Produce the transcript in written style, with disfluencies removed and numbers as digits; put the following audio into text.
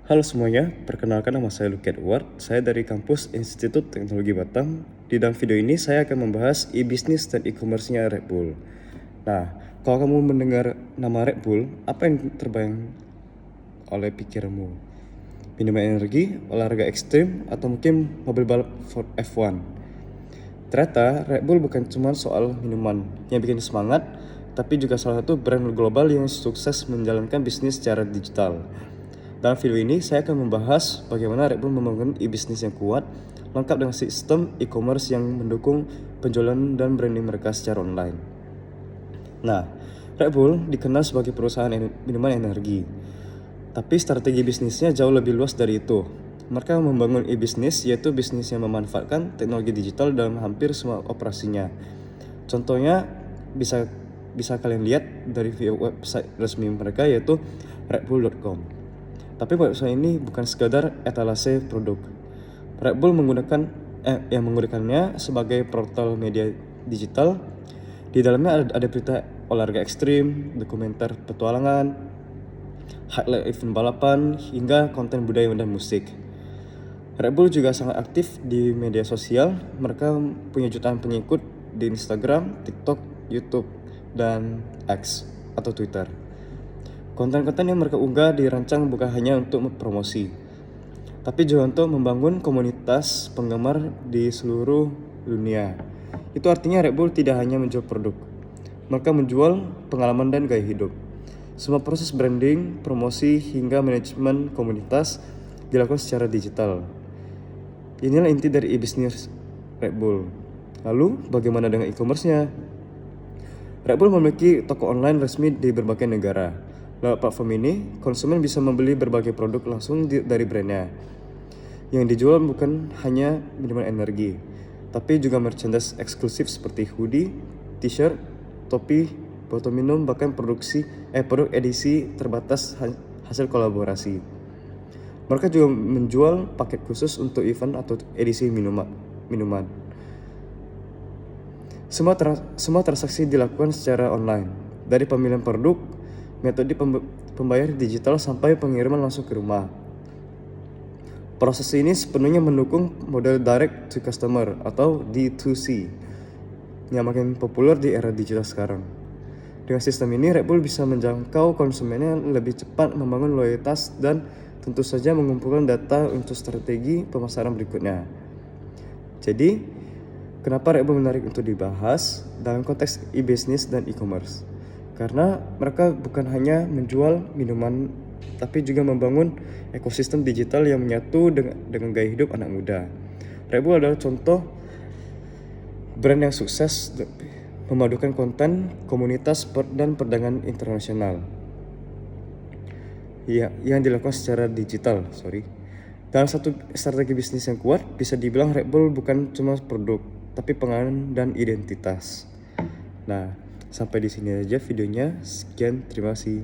Halo semuanya, perkenalkan nama saya Lucky Edward. Saya dari kampus Institut Teknologi Batam. Di dalam video ini saya akan membahas e-business dan e-commerce-nya Red Bull. Nah, kalau kamu mendengar nama Red Bull, apa yang terbayang oleh pikiranmu? Minuman energi, olahraga ekstrim, atau mungkin mobil balap F1? Ternyata Red Bull bukan cuma soal minuman yang bikin semangat, tapi juga salah satu brand global yang sukses menjalankan bisnis secara digital. Dalam video ini, saya akan membahas bagaimana Red Bull membangun e-bisnis yang kuat, lengkap dengan sistem e-commerce yang mendukung penjualan dan branding mereka secara online. Nah, Red Bull dikenal sebagai perusahaan minuman energi, tapi strategi bisnisnya jauh lebih luas dari itu. Mereka membangun e-bisnis, yaitu bisnis yang memanfaatkan teknologi digital dalam hampir semua operasinya. Contohnya bisa kalian lihat dari website resmi mereka, yaitu redbull.com. Tapi website ini bukan sekadar etalase produk. Red Bull menggunakannya sebagai portal media digital. Di dalamnya ada berita olahraga ekstrim, dokumenter petualangan, highlight event balapan, hingga konten budaya dan musik. Red Bull juga sangat aktif di media sosial. Mereka punya jutaan pengikut di Instagram, TikTok, YouTube, dan X atau Twitter. Konten-konten yang mereka unggah dirancang bukan hanya untuk promosi, tapi juga untuk membangun komunitas penggemar di seluruh dunia. Itu artinya Red Bull tidak hanya menjual produk, mereka menjual pengalaman dan gaya hidup. Semua proses branding, promosi, hingga manajemen komunitas dilakukan secara digital. Inilah inti dari e-business Red Bull. Lalu, bagaimana dengan e-commerce-nya? Red Bull memiliki toko online resmi di berbagai negara. Lewat platform ini, konsumen bisa membeli berbagai produk langsung dari brandnya. Yang dijual bukan hanya minuman energi, tapi juga merchandise eksklusif seperti hoodie, t-shirt, topi, botol minum, bahkan produk edisi terbatas hasil kolaborasi. Mereka juga menjual paket khusus untuk event atau edisi minuman. Semua transaksi dilakukan secara online, dari pemilihan produk, metode pembayaran digital sampai pengiriman langsung ke rumah. Proses ini sepenuhnya mendukung model direct to customer atau D2C yang makin populer di era digital sekarang. Dengan sistem ini, Red Bull bisa menjangkau konsumennya lebih cepat, membangun loyalitas, dan tentu saja mengumpulkan data untuk strategi pemasaran berikutnya. Jadi, kenapa Red Bull menarik untuk dibahas dalam konteks e-business dan e-commerce? Karena mereka bukan hanya menjual minuman, tapi juga membangun ekosistem digital yang menyatu dengan gaya hidup anak muda. Red Bull adalah contoh brand yang sukses memadukan konten, komunitas, dan perdagangan internasional yang dilakukan secara digital. Dalam satu strategi bisnis yang kuat, bisa dibilang Red Bull bukan cuma produk, tapi pengalaman dan identitas. Nah, sampai di sini aja videonya. Sekian, terima kasih.